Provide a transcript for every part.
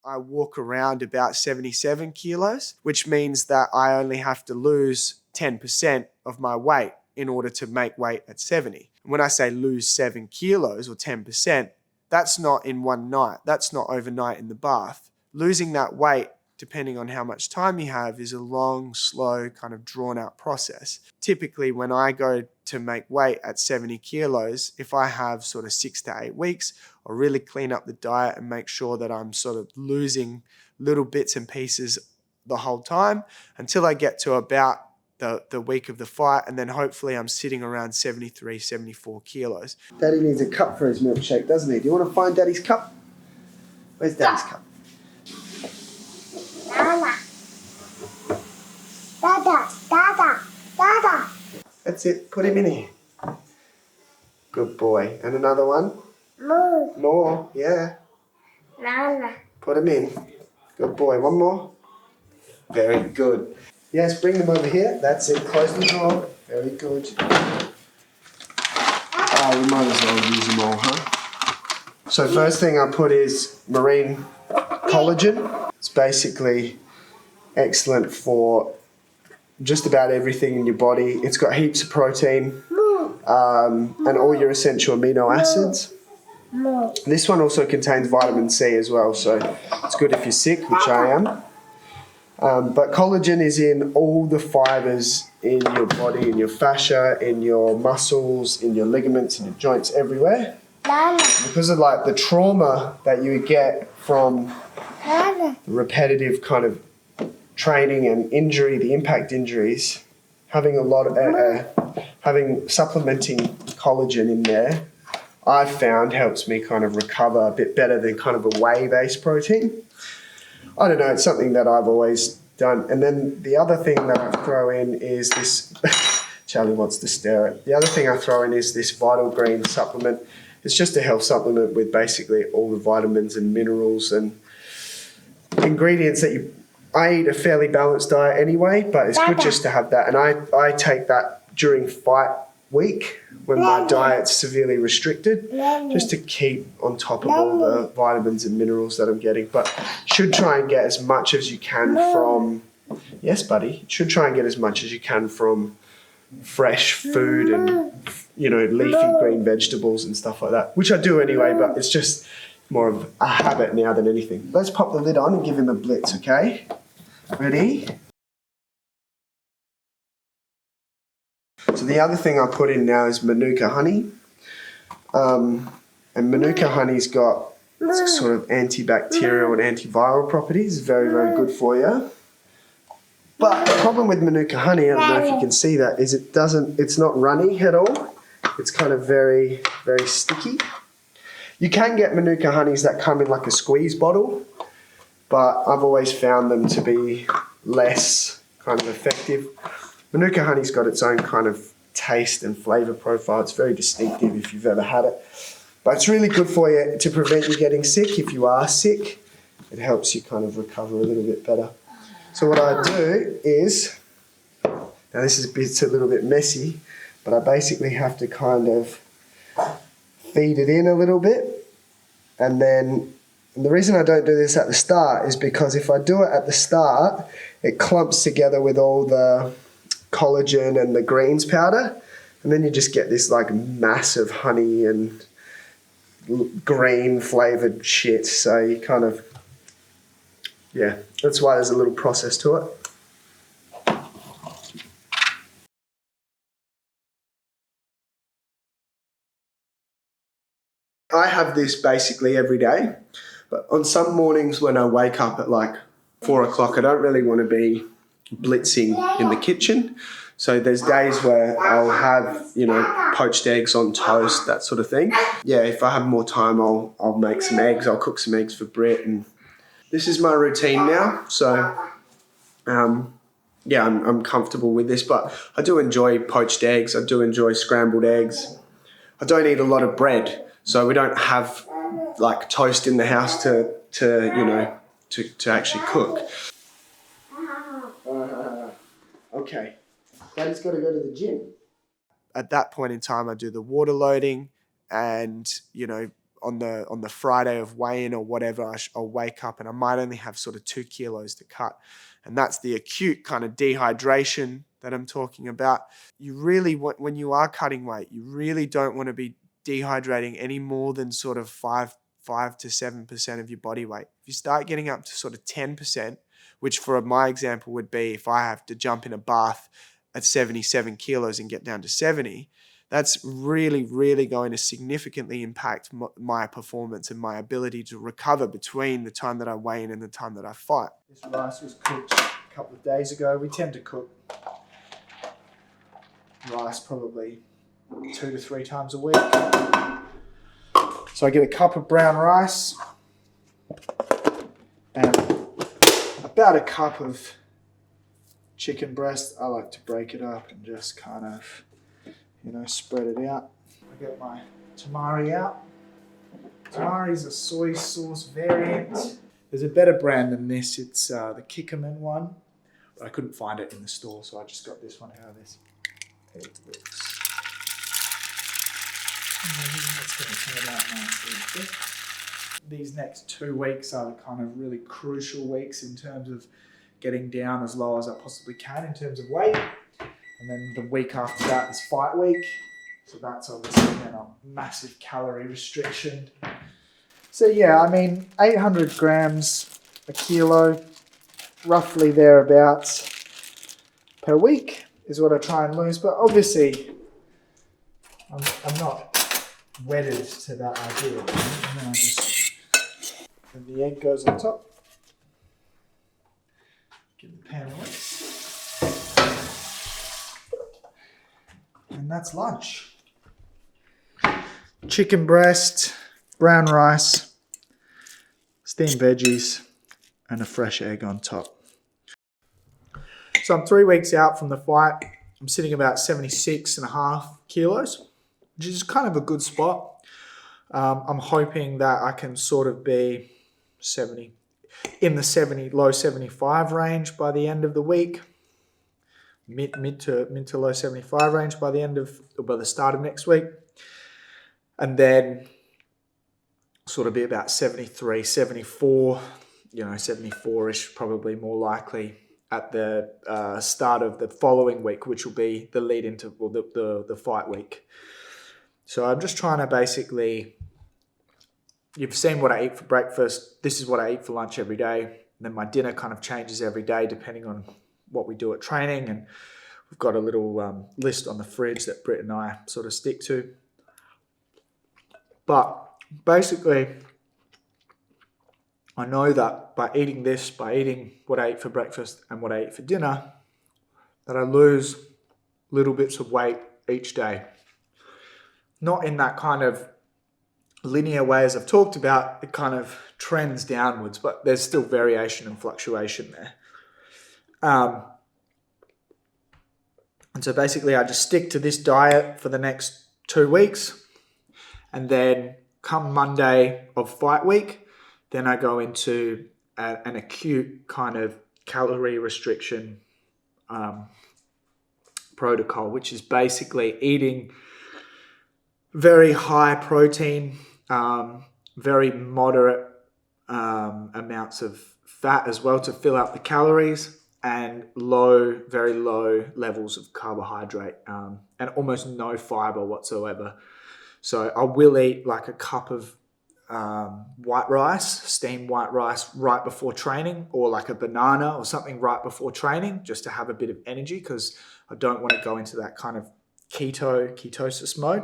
I walk around about 77 kilos, which means that I only have to lose 10% of my weight in order to make weight at 70. And when I say lose 7 kilos or 10%, that's not in one night. That's not overnight in the bath. Losing that weight, depending on how much time you have, is a long, slow, kind of drawn out process. Typically, when I go to make weight at 70 kilos, if I have sort of 6 to 8 weeks, I'll really clean up the diet and make sure that I'm sort of losing little bits and pieces the whole time until I get to about the week of the fight, and then hopefully I'm sitting around 73, 74 kilos. Daddy needs a cup for his milkshake, doesn't he? Do you want to find Daddy's cup? Where's Daddy's cup? Dada. Dada. Dada. Dada. That's it. Put him in here. Good boy. And another one? More. More. Yeah. Nana. Put him in. Good boy. One more. Very good. Yes, bring them over here. That's it. Close the door. Very good. Oh, we might as well use them all, huh? So first thing I put is marine collagen. It's basically excellent for just about everything in your body. It's got heaps of protein and all your essential amino acids. This one also contains vitamin C as well, so it's good if you're sick, which I am. But collagen is in all the fibers in your body, in your fascia, in your muscles, in your ligaments, in your joints, everywhere. Because of like the trauma that you get from the repetitive kind of training and injury, the impact injuries, having a lot of having supplementing collagen in there, I've found helps me kind of recover a bit better than kind of a whey-based protein. I don't know, it's something that I've always done. And then the other thing that I throw in is this, Charlie wants to stare at. The other thing I throw in is this Vital Green supplement. It's just a health supplement with basically all the vitamins and minerals and ingredients that I eat a fairly balanced diet anyway, but it's good just to have that. And I take that during fight week when my diet's severely restricted, just to keep on top of all the vitamins and minerals that I'm getting. But should try and get as much as you can from, yes, buddy, should try and get as much as you can from fresh food and, you know, leafy green vegetables and stuff like that, which I do anyway, but it's just more of a habit now than anything. Let's pop the lid on and give him a blitz, okay? Ready? So the other thing I put in now is Manuka honey. And Manuka honey's got sort of antibacterial and antiviral properties. Very, very good for you. But the problem with Manuka honey, I don't know if you can see that, is it's not runny at all. It's kind of very, very sticky. You can get Manuka honeys that come in like a squeeze bottle, but I've always found them to be less kind of effective. Manuka honey's got its own kind of taste and flavour profile. It's very distinctive if you've ever had it. But it's really good for you to prevent you getting sick. If you are sick, it helps you kind of recover a little bit better. So what I do is, now this is a little bit messy, but I basically have to kind of feed it in a little bit. And then, and the reason I don't do this at the start is because if I do it at the start, it clumps together with all the collagen and the greens powder, and then you just get this like massive honey and green flavored shit. So you kind of, yeah, that's why there's a little process to it. I have this basically every day, but on some mornings when I wake up at like 4 o'clock, I don't really want to be blitzing in the kitchen. So there's days where I'll have, you know, poached eggs on toast, that sort of thing. Yeah, if I have more time, I'll make some eggs. I'll cook some eggs for Britt, and this is my routine now. So, yeah, I'm comfortable with this, but I do enjoy poached eggs. I do enjoy scrambled eggs. I don't eat a lot of bread, so we don't have like toast in the house to you know, to actually cook. Okay, Daddy's got to go to the gym. At that point in time, I do the water loading, and, you know, on the Friday of weigh-in or whatever, I'll wake up and I might only have sort of 2 kilos to cut. And that's the acute kind of dehydration that I'm talking about. You really want, when you are cutting weight, you really don't want to be dehydrating any more than sort of 5 to 7% of your body weight. If you start getting up to sort of 10%, which for my example would be if I have to jump in a bath at 77 kilos and get down to 70, that's really, really going to significantly impact my performance and my ability to recover between the time that I weigh in and the time that I fight. This rice was cooked a couple of days ago. We tend to cook rice probably 2 to 3 times a week. So I get a cup of brown rice and about a cup of chicken breast. I like to break it up and just kind of, spread it out. I get my tamari out. Tamari is a soy sauce variant. There's a better brand than this. It's the Kikkoman one, but I couldn't find it in the store, so I just got this one out of this. It looks. That's going to turn out nicely. These next 2 weeks are the kind of really crucial weeks in terms of getting down as low as I possibly can in terms of weight. And then the week after that is fight week. So that's obviously then a massive calorie restriction. So yeah, I mean, 800 grams a kilo, roughly thereabouts per week is what I try and lose. But obviously, I'm not wedded to that idea. And then and the egg goes on top. Give the pan away. And that's lunch. Chicken breast, brown rice, steamed veggies, and a fresh egg on top. So I'm 3 weeks out from the fight. I'm sitting about 76.5 kilos, which is kind of a good spot. I'm hoping that I can sort of be low 75 range by the end of the week. Mid to low 75 range by the start of next week. And then sort of be about 73, 74, 74-ish probably more likely at the start of the following week, which will be the lead into the fight week. So I'm just trying to basically, you've seen what I eat for breakfast. This is what I eat for lunch every day. And then my dinner kind of changes every day depending on what we do at training. And we've got a little list on the fridge that Britt and I sort of stick to. But basically, I know that by eating what I eat for breakfast and what I eat for dinner, that I lose little bits of weight each day. Not in that kind of linear way as I've talked about, it kind of trends downwards, but there's still variation and fluctuation there. And so basically I just stick to this diet for the next 2 weeks, and then come Monday of fight week, then I go into an acute kind of calorie restriction protocol, which is basically eating very high protein, very moderate amounts of fat as well to fill out the calories, and very low levels of carbohydrate, and almost no fiber whatsoever. So I will eat like a cup of white rice, steamed white rice right before training, or like a banana or something right before training, just to have a bit of energy, because I don't want to go into that kind of ketosis mode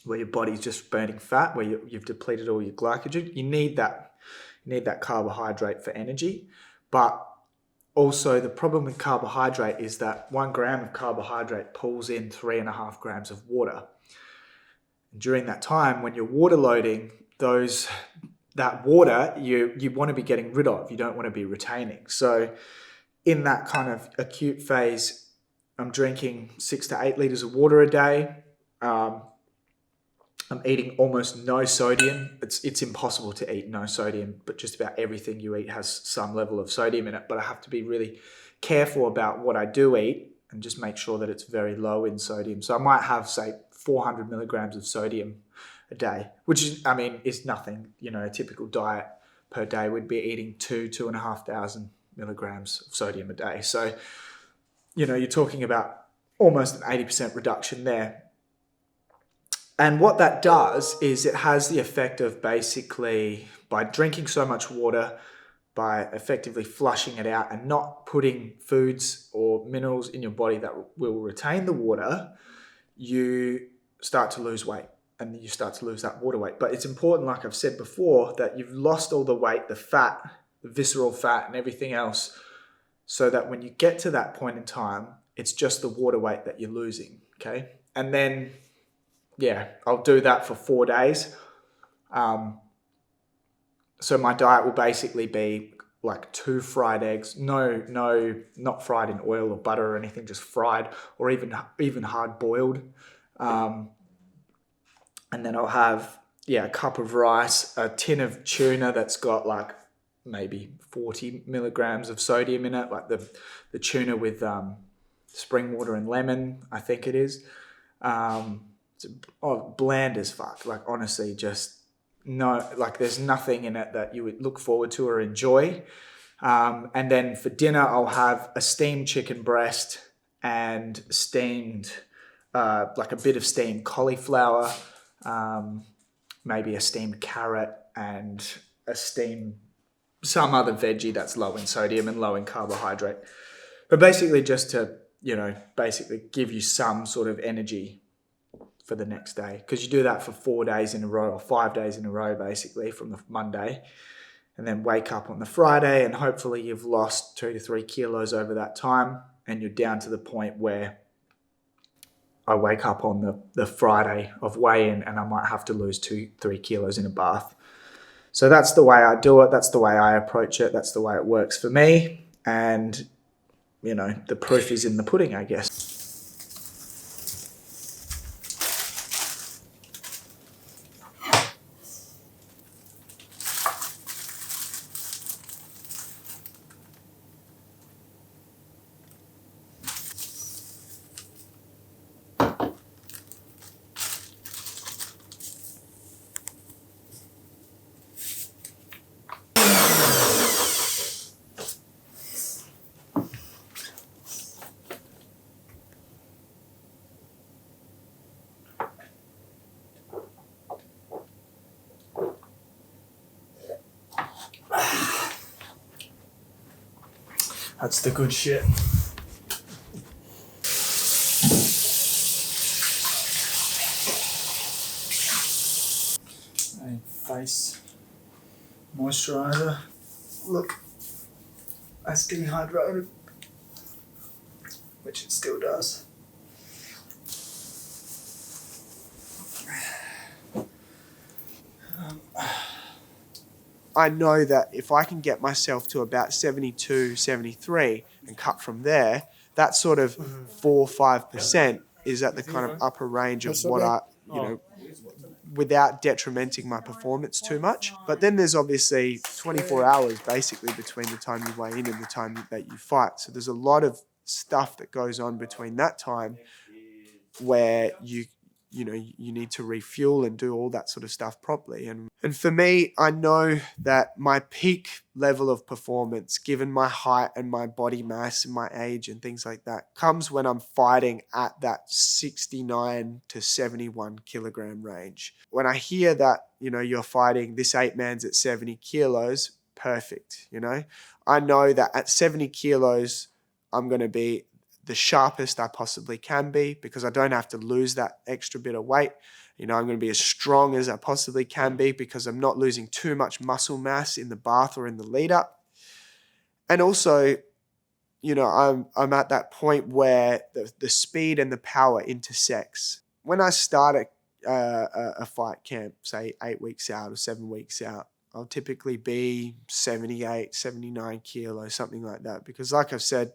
where your body's just burning fat, where you've depleted all your glycogen. You need that carbohydrate for energy. But also the problem with carbohydrate is that 1 gram of carbohydrate pulls in 3.5 grams of water. And during that time, when you're water loading, that water you want to be getting rid of. You don't want to be retaining. So in that kind of acute phase, I'm drinking 6 to 8 liters of water a day. I'm eating almost no sodium. It's impossible to eat no sodium, but just about everything you eat has some level of sodium in it. But I have to be really careful about what I do eat and just make sure that it's very low in sodium. So I might have, say, 400 milligrams of sodium a day, which is, I mean, is nothing. You know, a typical diet per day would be eating 2,500 milligrams of sodium a day. So, you know, you're talking about almost an 80% reduction there. And what that does is it has the effect of basically, by drinking so much water, by effectively flushing it out and not putting foods or minerals in your body that will retain the water, you start to lose weight and you start to lose that water weight. But it's important, like I've said before, that you've lost all the weight, the fat, the visceral fat and everything else, so that when you get to that point in time, it's just the water weight that you're losing, okay? And then, yeah, I'll do that for 4 days. So my diet will basically be like 2 fried eggs. No, not fried in oil or butter or anything, just fried, or even hard boiled. And then I'll have, a cup of rice, a tin of tuna that's got like maybe 40 milligrams of sodium in it, like the tuna with spring water and lemon, I think it is. It's bland as fuck. Like, honestly, just no, like there's nothing in it that you would look forward to or enjoy. And then for dinner, I'll have a steamed chicken breast and steamed, like a bit of steamed cauliflower, maybe a steamed carrot and some other veggie that's low in sodium and low in carbohydrate. But basically just to, basically give you some sort of energy for the next day, because you do that for 4 days in a row or 5 days in a row, basically from the Monday, and then wake up on the Friday and hopefully you've lost 2 to 3 kilos over that time and you're down to the point where I wake up on the Friday of weigh-in and I might have to lose 2-3 kilos in a bath. So that's the way I do it. That's the way I approach it. That's the way it works for me. And, the proof is in the pudding, I guess. That's the good shit. A face moisturizer. Look, that's dehydrated, which it still does. I know that if I can get myself to about 72, 73 and cut from there, that sort of 4-5% is at the kind of upper range of what I, without detrimenting my performance too much. But then there's obviously 24 hours basically between the time you weigh in and the time that you fight. So there's a lot of stuff that goes on between that time where you need to refuel and do all that sort of stuff properly. And for me, I know that my peak level of performance, given my height and my body mass and my age and things like that, comes when I'm fighting at that 69 to 71 kilogram range. When I hear that, you're fighting, this 8-man's at 70 kilos, perfect, I know that at 70 kilos, I'm going to be the sharpest I possibly can be, because I don't have to lose that extra bit of weight. I'm going to be as strong as I possibly can be because I'm not losing too much muscle mass in the bath or in the lead up. And also, I'm at that point where the speed and the power intersects. When I start a fight camp, say 8 weeks out or 7 weeks out, I'll typically be 78, 79 kilos, something like that. Because like I've said,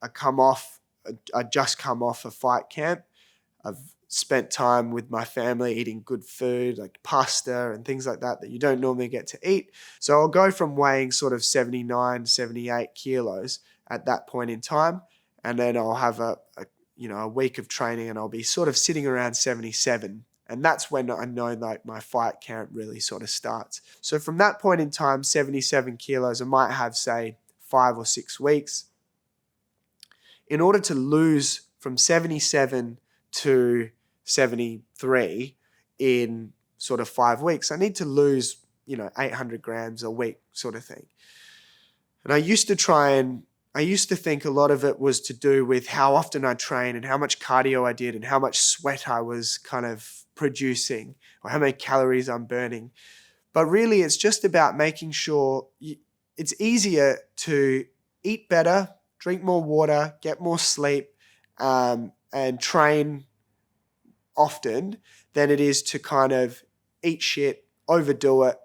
I just come off a fight camp. I've spent time with my family eating good food like pasta and things like that you don't normally get to eat. So I'll go from weighing sort of 79, 78 kilos at that point in time. And then I'll have a week of training and I'll be sort of sitting around 77. And that's when I know like my fight camp really sort of starts. So from that point in time, 77 kilos, I might have, say, 5 or 6 weeks. In order to lose from 77 to 73 in sort of 5 weeks, I need to lose, 800 grams a week sort of thing. And I used to think a lot of it was to do with how often I train and how much cardio I did and how much sweat I was kind of producing or how many calories I'm burning. But really, it's just about making sure it's easier to eat better, drink more water, get more sleep, and train often than it is to kind of eat shit, overdo it,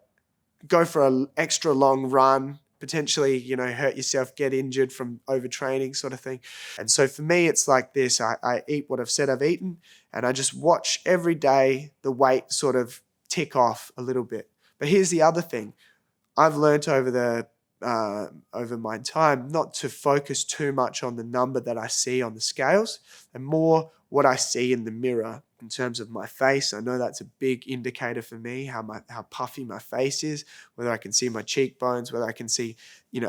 go for an extra long run, potentially, hurt yourself, get injured from overtraining sort of thing. And so for me, it's like this. I eat what I've said I've eaten, and I just watch every day the weight sort of tick off a little bit. But here's the other thing. I've learned over my time not to focus too much on the number that I see on the scales and more what I see in the mirror in terms of my face. I know that's a big indicator for me, how puffy my face is, whether I can see my cheekbones, whether I can see,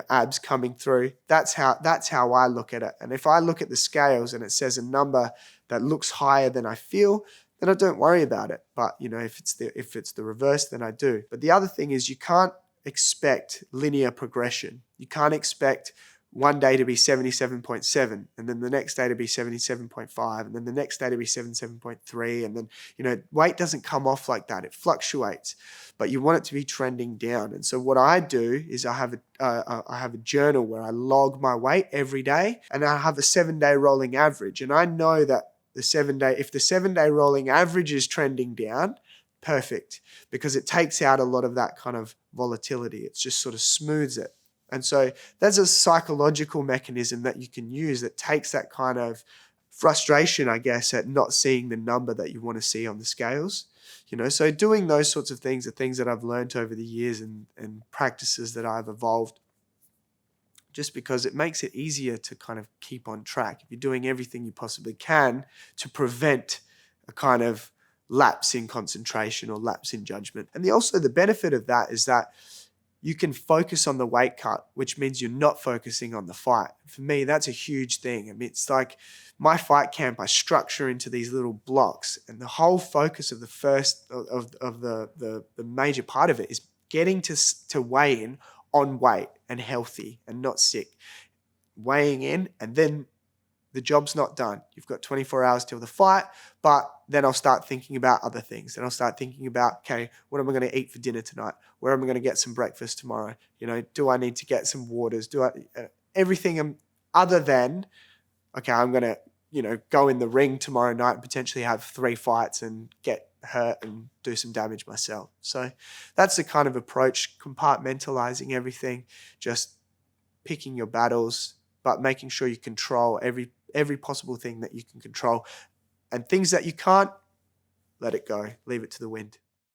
abs coming through. That's how I look at it. And if I look at the scales and it says a number that looks higher than I feel, then I don't worry about it. But, if it's the reverse, then I do. But the other thing is you can't expect linear progression. You can't expect one day to be 77.7 and then the next day to be 77.5 and then the next day to be 77.3 and then, weight doesn't come off like that. It fluctuates, but you want it to be trending down. And so what I do is I have a journal where I log my weight every day and I have a 7-day rolling average. And I know that if the 7-day rolling average is trending down, perfect, because it takes out a lot of that kind of volatility. It just sort of smooths it. And so there's a psychological mechanism that you can use that takes that kind of frustration, I guess, at not seeing the number that you want to see on the scales. So doing those sorts of things are things that I've learned over the years and practices that I've evolved just because it makes it easier to kind of keep on track. If you're doing everything you possibly can to prevent a kind of lapse in concentration or lapse in judgment. And also the benefit of that is that you can focus on the weight cut, which means you're not focusing on the fight. For me, that's a huge thing. I mean, it's like my fight camp, I structure into these little blocks, and the whole focus of the first of the major part of it is getting to weigh in on weight and healthy and not sick. Weighing in, and then the job's not done. You've got 24 hours till the fight, but then I'll start thinking about other things. Then I'll start thinking about, okay, what am I going to eat for dinner tonight? Where am I going to get some breakfast tomorrow? Do I need to get some waters? Everything other than, okay, I'm going to, go in the ring tomorrow night and potentially have 3 fights and get hurt and do some damage myself. So that's the kind of approach, compartmentalizing everything, just picking your battles, but making sure you control every possible thing that you can control. And things that you can't, let it go. Leave it to the wind.